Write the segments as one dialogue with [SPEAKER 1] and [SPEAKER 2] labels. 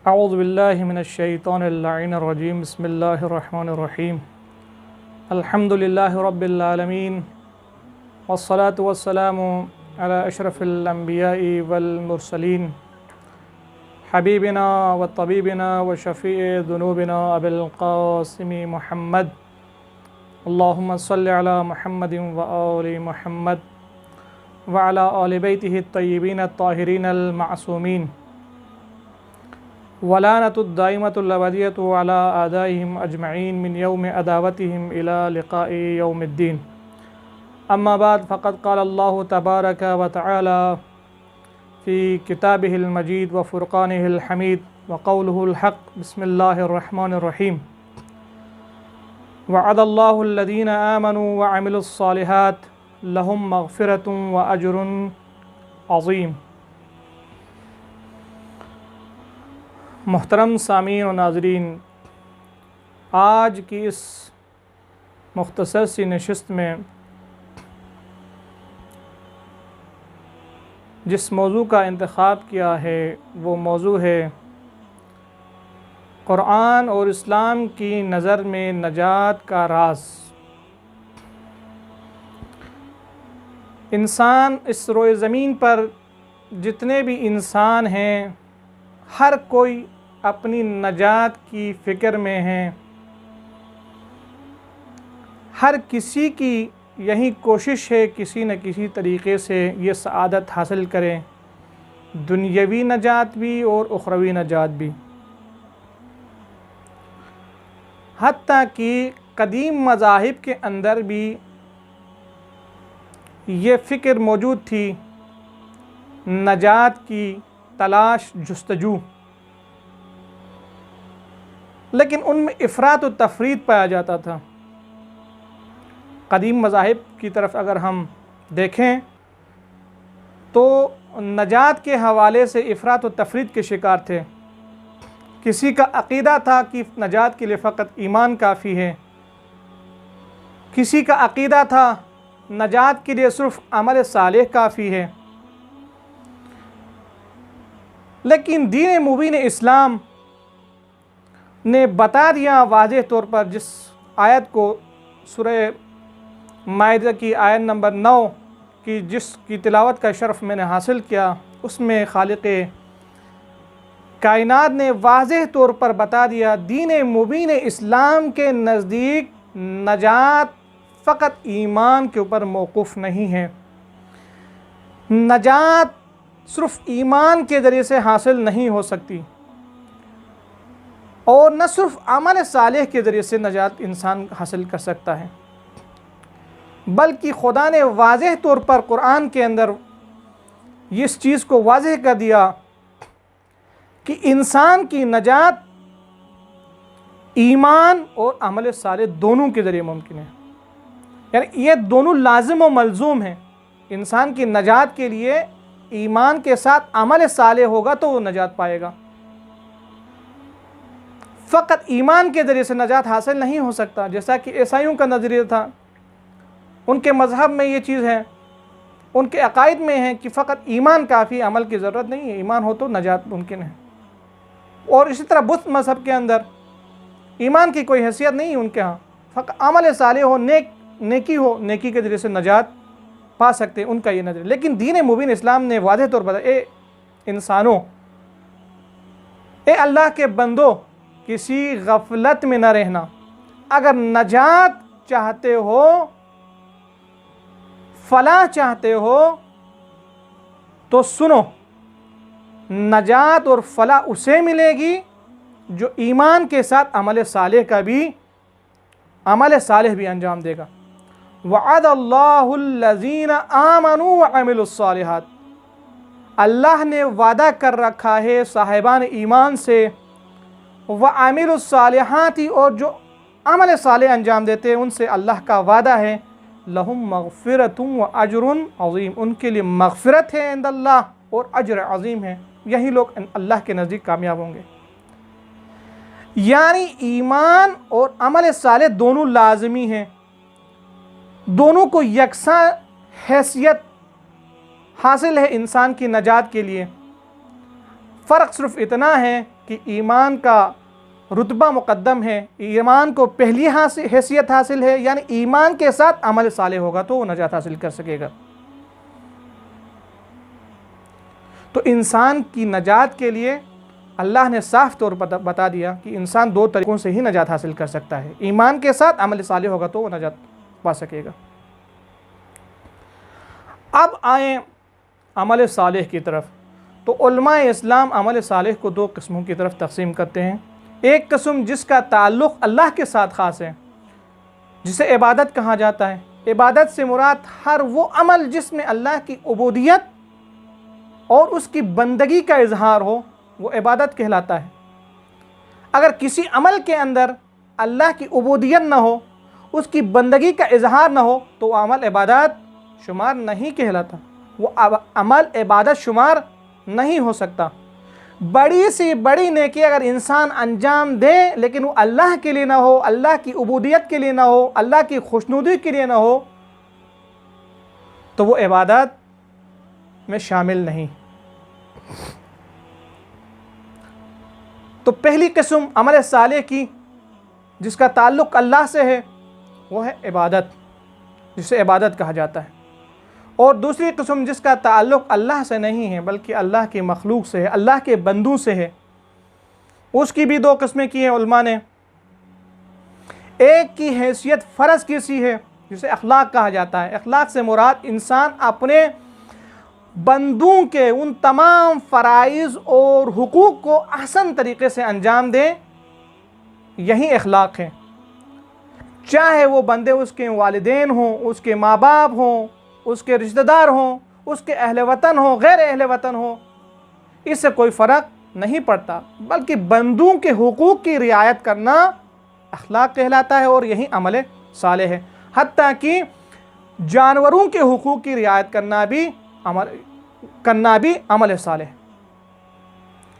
[SPEAKER 1] اعوذ باللہ من الشیطان اللعین الرجیم بسم اللہ الرحمن الرحیم الحمد للہ رب العالمین والصلاة والسلام علی اشرف الانبیاء والمرسلین حبیبنا وطبیبنا وشفیع ذنوبنا ابی القاسم محمد اللہم صلی علی محمد وآل محمد وعلی آل بیتہ الطیبین الطاہرین المعصومین ولعنۃ الدائمۃ الابدیۃ علی اعدائہم اجمعین من یوم عداوتہم الی لقاء یوم الدین اما بعد فقد قال اللہ تبارک وتعالی فی کتابہ المجید وفرقانہ الحمید وقولہ الحق بسم اللہ الرحمن الرحیم وعد اللہ الذین آمنوا وعملوا الصالحات لہم مغفرۃ واجر عظیم۔ محترم سامعین و ناظرین، آج کی اس مختصر سی نشست میں جس موضوع کا انتخاب کیا ہے وہ موضوع ہے قرآن اور اسلام کی نظر میں نجات کا راز۔ انسان اس روئے زمین پر جتنے بھی انسان ہیں ہر کوئی اپنی نجات کی فکر میں ہیں، ہر کسی کی یہی کوشش ہے کسی نہ کسی طریقے سے یہ سعادت حاصل کریں، دنیاوی نجات بھی اور اخروی نجات بھی۔ حتیٰ کہ قدیم مذاہب کے اندر بھی یہ فکر موجود تھی، نجات کی تلاش جستجو، لیکن ان میں افراط و تفریط پایا جاتا تھا۔ قدیم مذاہب کی طرف اگر ہم دیکھیں تو نجات کے حوالے سے افراط و تفریط کے شکار تھے۔ کسی کا عقیدہ تھا کہ نجات کے لیے فقط ایمان کافی ہے، کسی کا عقیدہ تھا نجات کے لیے صرف عمل صالح کافی ہے، لیکن دین مبین اسلام نے بتا دیا واضح طور پر، جس آیت کو سورہ مائدہ کی آیت نمبر 9 کی جس کی تلاوت کا شرف میں نے حاصل کیا، اس میں خالق کائنات نے واضح طور پر بتا دیا دین مبین اسلام کے نزدیک نجات فقط ایمان کے اوپر موقوف نہیں ہے، نجات صرف ایمان کے ذریعے سے حاصل نہیں ہو سکتی، اور نہ صرف عمل صالح کے ذریعے سے نجات انسان حاصل کر سکتا ہے، بلکہ خدا نے واضح طور پر قرآن کے اندر اس چیز کو واضح کر دیا کہ انسان کی نجات ایمان اور عمل صالح دونوں کے ذریعے ممکن ہے، یعنی یہ دونوں لازم و ملزوم ہیں۔ انسان کی نجات کے لیے ایمان کے ساتھ عمل صالح ہوگا تو وہ نجات پائے گا، فقط ایمان کے ذریعے سے نجات حاصل نہیں ہو سکتا، جیسا کہ عیسائیوں کا نظریہ تھا۔ ان کے مذہب میں یہ چیز ہے، ان کے عقائد میں ہے کہ فقط ایمان کافی، عمل کی ضرورت نہیں ہے، ایمان ہو تو نجات ممکن ہے۔ اور اسی طرح بدھ مذہب کے اندر ایمان کی کوئی حیثیت نہیں ہے ان کے ہاں، فقط عمل صالح ہو، نیکی ہو، نیکی کے ذریعے سے نجات پا سکتے ہیں، ان کا یہ نظریہ۔ لیکن دین مبین اسلام نے واضح طور پر اے انسانوں، اے اللہ کے بندو، کسی غفلت میں نہ رہنا، اگر نجات چاہتے ہو، فلاح چاہتے ہو تو سنو، نجات اور فلاح اسے ملے گی جو ایمان کے ساتھ عمل صالح بھی انجام دے گا۔ وعد اللہ الذین آمنوا وعملوا الصالحات، اللہ نے وعدہ کر رکھا ہے صاحبان ایمان سے، وعملوا الصالحات، اور جو عمل صالح انجام دیتے ہیں ان سے اللہ کا وعدہ ہے، لہم مغفرۃ واجر عظیم، ان کے لیے مغفرت ہے عند اللہ اور اجر عظیم ہے، یہی لوگ اللہ کے نزدیک کامیاب ہوں گے۔ یعنی ایمان اور عمل صالح دونوں لازمی ہیں، دونوں کو یکساں حیثیت حاصل ہے انسان کی نجات کے لیے۔ فرق صرف اتنا ہے کہ ایمان کا رتبہ مقدم ہے، ایمان کو پہلی حیثیت حاصل ہے، یعنی ایمان کے ساتھ عمل صالح ہوگا تو وہ نجات حاصل کر سکے گا۔ تو انسان کی نجات کے لیے اللہ نے صاف طور پر بتا دیا کہ انسان دو طریقوں سے ہی نجات حاصل کر سکتا ہے، ایمان کے ساتھ عمل صالح ہوگا تو وہ نجات پا سکے گا۔ اب آئیں عمل صالح کی طرف، تو علماء اسلام عمل صالح کو دو قسموں کی طرف تقسیم کرتے ہیں۔ ایک قسم جس کا تعلق اللہ کے ساتھ خاص ہے، جسے عبادت کہا جاتا ہے۔ عبادت سے مراد ہر وہ عمل جس میں اللہ کی عبودیت اور اس کی بندگی کا اظہار ہو، وہ عبادت کہلاتا ہے۔ اگر کسی عمل کے اندر اللہ کی عبودیت نہ ہو، اس کی بندگی کا اظہار نہ ہو، تو وہ عمل عبادت شمار نہیں کہلاتا، وہ عمل عبادت شمار نہیں ہو سکتا۔ بڑی سی بڑی نیکی اگر انسان انجام دے لیکن وہ اللہ کے لیے نہ ہو، اللہ کی عبودیت کے لیے نہ ہو، اللہ کی خوشنودی کے لیے نہ ہو، تو وہ عبادت میں شامل نہیں۔ تو پہلی قسم عمل صالح کی جس کا تعلق اللہ سے ہے وہ ہے عبادت، جسے عبادت کہا جاتا ہے۔ اور دوسری قسم جس کا تعلق اللہ سے نہیں ہے بلکہ اللہ کی مخلوق سے ہے، اللہ کے بندوں سے ہے، اس کی بھی دو قسمیں کی ہیں علماء نے۔ ایک کی حیثیت فرض کی سی ہے جسے اخلاق کہا جاتا ہے۔ اخلاق سے مراد انسان اپنے بندوں کے ان تمام فرائض اور حقوق کو احسن طریقے سے انجام دے، یہی اخلاق ہے۔ چاہے وہ بندے اس کے والدین ہوں، اس کے ماں باپ ہوں، اس کے رشتہ دار ہوں، اس کے اہل وطن ہوں، غیر اہل وطن ہوں، اس سے کوئی فرق نہیں پڑتا، بلکہ بندوں کے حقوق کی رعایت کرنا اخلاق کہلاتا ہے اور یہی عمل صالح ہے۔ حتیٰ کہ جانوروں کے حقوق کی رعایت کرنا بھی عمل صالح ہے،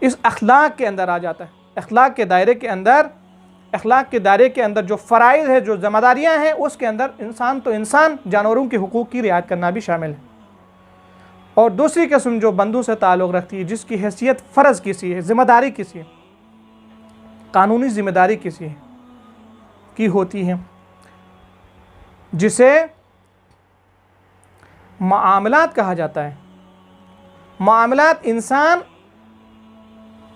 [SPEAKER 1] اس اخلاق کے اندر آ جاتا ہے۔ اخلاق کے دائرے کے اندر جو فرائض ہے، جو ذمہ داریاں ہیں، اس کے اندر انسان جانوروں کے حقوق کی رعایت کرنا بھی شامل ہے۔ اور دوسری قسم جو بندوں سے تعلق رکھتی ہے، جس کی حیثیت فرض کی سی ہے، ذمہ داری کی سی ہے، قانونی ذمہ داری کی سی ہے کی ہوتی ہے، جسے معاملات کہا جاتا ہے۔ معاملات انسان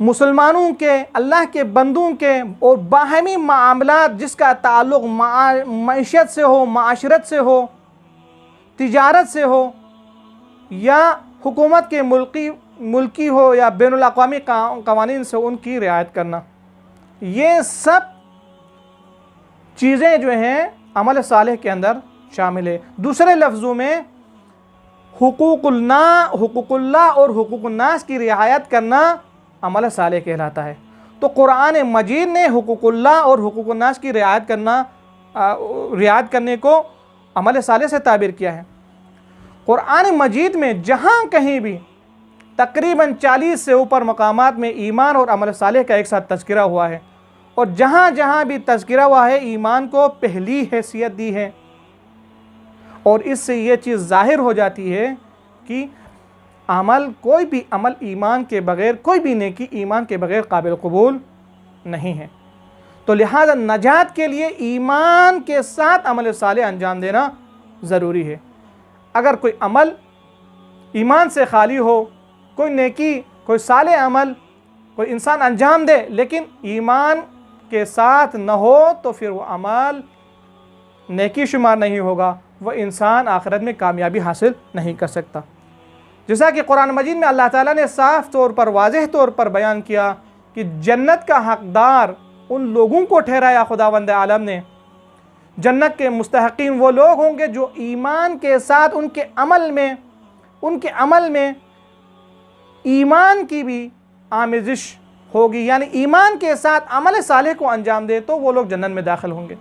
[SPEAKER 1] مسلمانوں کے، اللہ کے بندوں کے اور باہمی معاملات جس کا تعلق معیشت سے ہو، معاشرت سے ہو، تجارت سے ہو، یا حکومت کے ملکی ہو یا بین الاقوامی قوانین سے، ان کی رعایت کرنا، یہ سب چیزیں جو ہیں عمل صالح کے اندر شامل ہے۔ دوسرے لفظوں میں حقوق اللہ اور حقوق الناس کی رعایت کرنا عمل صالح کہلاتا ہے۔ تو قرآن مجید نے حقوق اللہ اور حقوق الناس کی رعایت کرنے کو عمل صالح سے تعبیر کیا ہے۔ قرآن مجید میں جہاں کہیں بھی تقریباً 40 سے اوپر مقامات میں ایمان اور عمل صالح کا ایک ساتھ تذکرہ ہوا ہے، اور جہاں جہاں بھی تذکرہ ہوا ہے ایمان کو پہلی حیثیت دی ہے، اور اس سے یہ چیز ظاہر ہو جاتی ہے کہ کوئی بھی عمل ایمان کے بغیر، کوئی بھی نیکی ایمان کے بغیر قابل قبول نہیں ہے۔ تو لہذا نجات کے لیے ایمان کے ساتھ عمل صالح انجام دینا ضروری ہے۔ اگر کوئی عمل ایمان سے خالی ہو، کوئی نیکی، کوئی صالح عمل کوئی انسان انجام دے لیکن ایمان کے ساتھ نہ ہو، تو پھر وہ عمل نیکی شمار نہیں ہوگا، وہ انسان آخرت میں کامیابی حاصل نہیں کر سکتا۔ جیسا کہ قرآن مجید میں اللہ تعالیٰ نے صاف طور پر، واضح طور پر بیان کیا کہ جنت کا حقدار ان لوگوں کو ٹھہرایا خداوند عالم نے۔ جنت کے مستحقین وہ لوگ ہوں گے جو ایمان کے ساتھ ان کے عمل میں ایمان کی بھی آمیزش ہوگی، یعنی ایمان کے ساتھ عمل صالح کو انجام دے تو وہ لوگ جنت میں داخل ہوں گے۔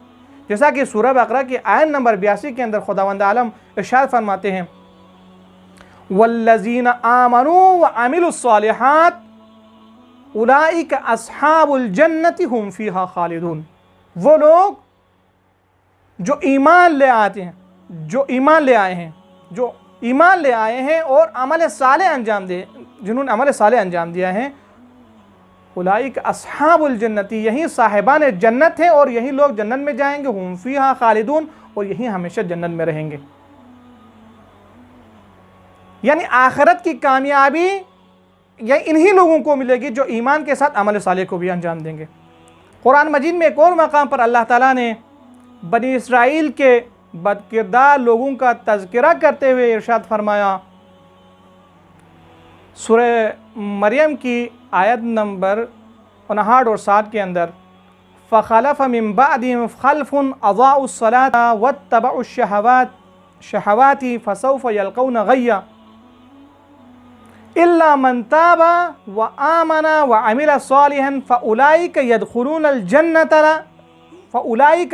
[SPEAKER 1] جیسا کہ سورہ بقرہ کی آیت نمبر 82 کے اندر خداوند عالم ارشاد فرماتے ہیں، وَالَّذِينَ آمَنُوا وَعَمِلُوا الصَّالِحَاتِ أُولَئِكَ أَصْحَابُ الْجَنَّةِ هُمْ فِيهَا خَالِدُونَ۔ وہ لوگ جو ایمان لے آئے ہیں اور عمل صالح انجام دے، جنہوں نے عمل صالح انجام دیا ہے، اولئک اصحاب الجنتی، یہی صاحبان جنت ہیں اور یہی لوگ جنت میں جائیں گے، ہم فیہا خالدون، اور یہی ہمیشہ جنت میں رہیں گے۔ یعنی آخرت کی کامیابی یہ انہی لوگوں کو ملے گی جو ایمان کے ساتھ عمل صالح کو بھی انجام دیں گے۔ قرآن مجید میں ایک اور مقام پر اللہ تعالیٰ نے بنی اسرائیل کے بد کردار لوگوں کا تذکرہ کرتے ہوئے ارشاد فرمایا، سورہ مریم کی آیت نمبر 59 اور 60 کے اندر، فَخَلَفَ مِن بَعْدِهِمْ خَلْفٌ أَضَاعُوا الصَّلَاةَ وَاتَّبَعُوا الشَّهَوَاتِ فَسَوْفَ يَلْقَوْنَ غَيًّا إِلَّا مَن تَابَ وَآمَنَ وَعَمِلَ صَالِحًا فَأُولَئِكَ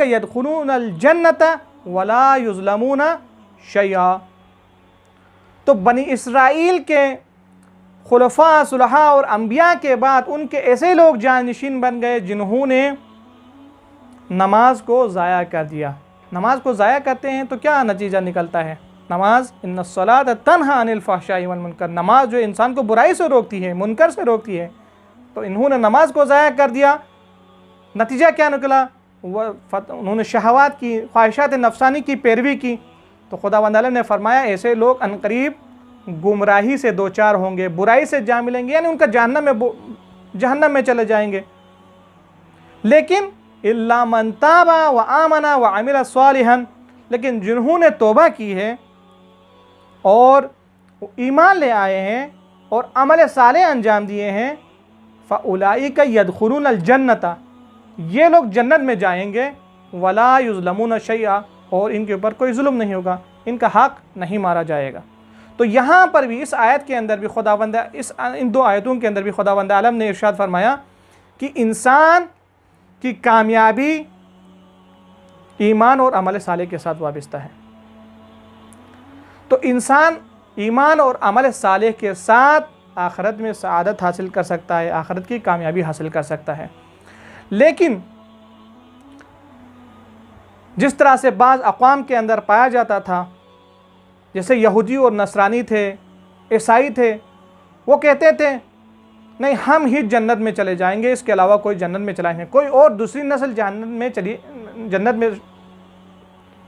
[SPEAKER 1] يَدْخُلُونَ الْجَنَّةَ وَلَا يُظْلَمُونَ شَيْئًا۔ تو بنی اسرائیل کے خلفاء، صلحاء اور انبیاء کے بعد ان کے ایسے لوگ جانشین بن گئے جنہوں نے نماز کو ضائع کر دیا۔ نماز کو ضائع کرتے ہیں تو کیا نتیجہ نکلتا ہے؟ نماز ان الصلاۃ تنہا عن الفحشاء والمنکر، نماز جو انسان کو برائی سے روکتی ہے، منکر سے روکتی ہے، تو انہوں نے نماز کو ضائع کر دیا۔ نتیجہ کیا نکلا؟ انہوں نے شہوات کی، خواہشات نفسانی کی پیروی کی، تو خداوند عالم نے فرمایا ایسے لوگ عنقریب گمراہی سے دوچار ہوں گے، برائی سے جا ملیں گے، یعنی ان کا جہنم میں چلے جائیں گے۔ لیکن الا من تاب وآمن وعمل صالحا، لیکن جنہوں نے توبہ کی ہے اور ایمان لے آئے ہیں اور عمل صالح انجام دیے ہیں، فَأُولَئِكَ يَدْخُلُونَ الْجَنَّةَ، یہ لوگ جنت میں جائیں گے، وَلَا يُظْلَمُونَ شَيْئًا، اور ان کے اوپر کوئی ظلم نہیں ہوگا، ان کا حق نہیں مارا جائے گا۔ تو یہاں پر بھی اس آیت کے اندر بھی ان دو آیتوں کے اندر بھی خداوند عالم نے ارشاد فرمایا کہ انسان کی کامیابی ایمان اور عمل صالح کے ساتھ وابستہ ہے۔ تو انسان ایمان اور عمل صالح کے ساتھ آخرت میں سعادت حاصل کر سکتا ہے، آخرت کی کامیابی حاصل کر سکتا ہے۔ لیکن جس طرح سے بعض اقوام کے اندر پایا جاتا تھا، جیسے یہودی اور نصرانی تھے، عیسائی تھے، وہ کہتے تھے نہیں ہم ہی جنت میں چلے جائیں گے، اس کے علاوہ کوئی جنت میں چلا نہیں، کوئی اور دوسری نسل جنت میں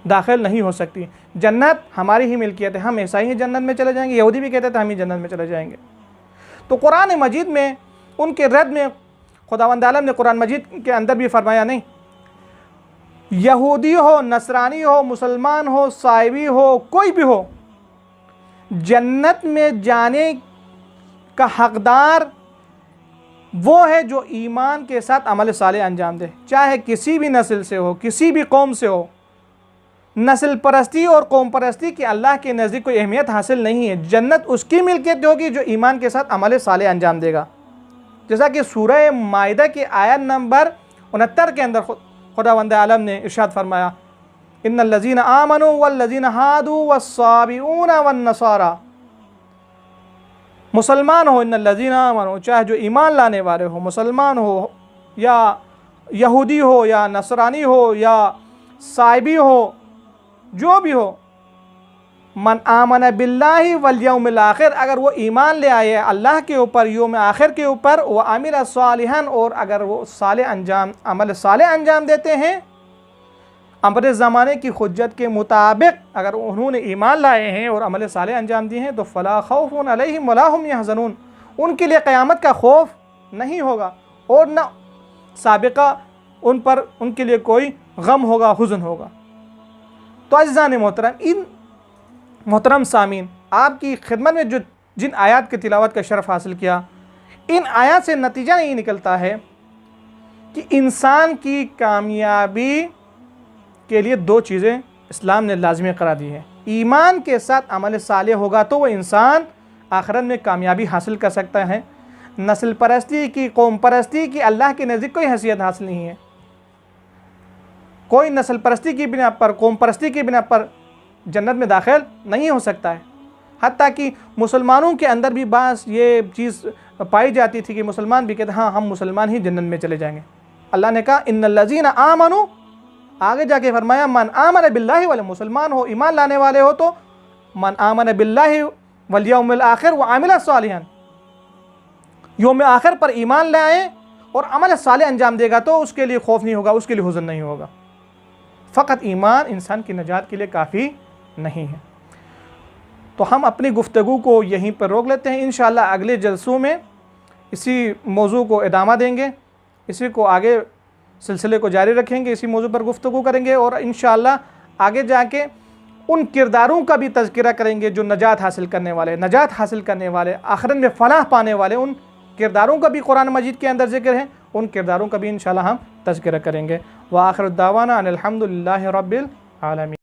[SPEAKER 1] داخل نہیں ہو سکتی، جنت ہماری ہی ملکیت ہے، ہم عیسائی ہی جنت میں چلے جائیں گے، یہودی بھی کہتے تھے ہم ہی جنت میں چلے جائیں گے۔ تو قرآن مجید میں ان کے رد میں خداوند عالم نے قرآن مجید کے اندر بھی فرمایا نہیں، یہودی ہو، نصرانی ہو، مسلمان ہو، صائبی ہو، کوئی بھی ہو، جنت میں جانے کا حقدار وہ ہے جو ایمان کے ساتھ عمل صالح انجام دے، چاہے کسی بھی نسل سے ہو، کسی بھی قوم سے ہو۔ نسل پرستی اور قوم پرستی کی اللہ کے نزدیک کوئی اہمیت حاصل نہیں ہے، جنت اس کی ملکیت ہوگی جو ایمان کے ساتھ عمل صالح انجام دے گا۔ جیسا کہ سورہ مائدہ کی آیت نمبر 69 کے اندر خداوند عالم نے ارشاد فرمایا، ان الذین آمنوا والذین ہادوا والصابئون والنصارى، مسلمان ہو، ان الذین آمنوا، چاہے جو ایمان لانے والے ہو، مسلمان ہو یا یہودی ہو یا نصرانی ہو یا صائبی ہو، جو بھی ہو، من آمن باللہ والیوم الآخر، اگر وہ ایمان لے آئے اللہ کے اوپر، یوم آخر کے اوپر، وعمل صالحا، اور اگر وہ عمل صالح انجام دیتے ہیں امر زمانے کی حجت کے مطابق، اگر انہوں نے ایمان لائے ہیں اور عمل صالح انجام دیے ہیں، تو فلا خوف علیہم ولا هم یحزنون، ان کے لیے قیامت کا خوف نہیں ہوگا اور نہ سابقہ ان کے لیے کوئی غم ہوگا، حزن ہوگا۔ تو عزیزان محترم، ان محترم سامعین، آپ کی خدمت میں جن آیات کی تلاوت کا شرف حاصل کیا، ان آیات سے نتیجہ یہ نکلتا ہے کہ انسان کی کامیابی کے لیے دو چیزیں اسلام نے لازمی قرار دی ہیں۔ ایمان کے ساتھ عمل صالح ہوگا تو وہ انسان آخرت میں کامیابی حاصل کر سکتا ہے۔ نسل پرستی کی، قوم پرستی کی اللہ کے نزدیک کوئی حیثیت حاصل نہیں ہے۔ کوئی نسل پرستی کی بنا پر، قوم پرستی کی بنا پر جنت میں داخل نہیں ہو سکتا ہے۔ حتیٰ کہ مسلمانوں کے اندر بھی بعض یہ چیز پائی جاتی تھی کہ مسلمان بھی کہتے ہیں ہاں ہم مسلمان ہی جنت میں چلے جائیں گے۔ اللہ نے کہا ان الذین آمنوا، آگے جا کے فرمایا من آمن باللہ والے، مسلمان ہو، ایمان لانے والے ہو تو من آمن باللہ والیوم الآخر وعمل صالحا، یوم آخر پر ایمان لے آئیں اور عمل صالح انجام دے گا تو اس کے لیے خوف نہیں ہوگا، اس کے لیے حزن نہیں ہوگا۔ فقط ایمان انسان کی نجات کے لیے کافی نہیں ہے۔ تو ہم اپنی گفتگو کو یہیں پر روک لیتے ہیں، انشاءاللہ اگلے جلسوں میں اسی موضوع کو ادامہ دیں گے، اسی کو آگے سلسلے کو جاری رکھیں گے، اسی موضوع پر گفتگو کریں گے، اور انشاءاللہ آگے جا کے ان کرداروں کا بھی تذکرہ کریں گے جو نجات حاصل کرنے والے آخرت میں فلاح پانے والے، ان کرداروں کا بھی قرآن مجید کے اندر ذکر ہے، ان کرداروں کا بھی انشاءاللہ ہم تذکرہ کریں گے۔ وآخر الدعوانا ان الحمد للہ رب العالمین۔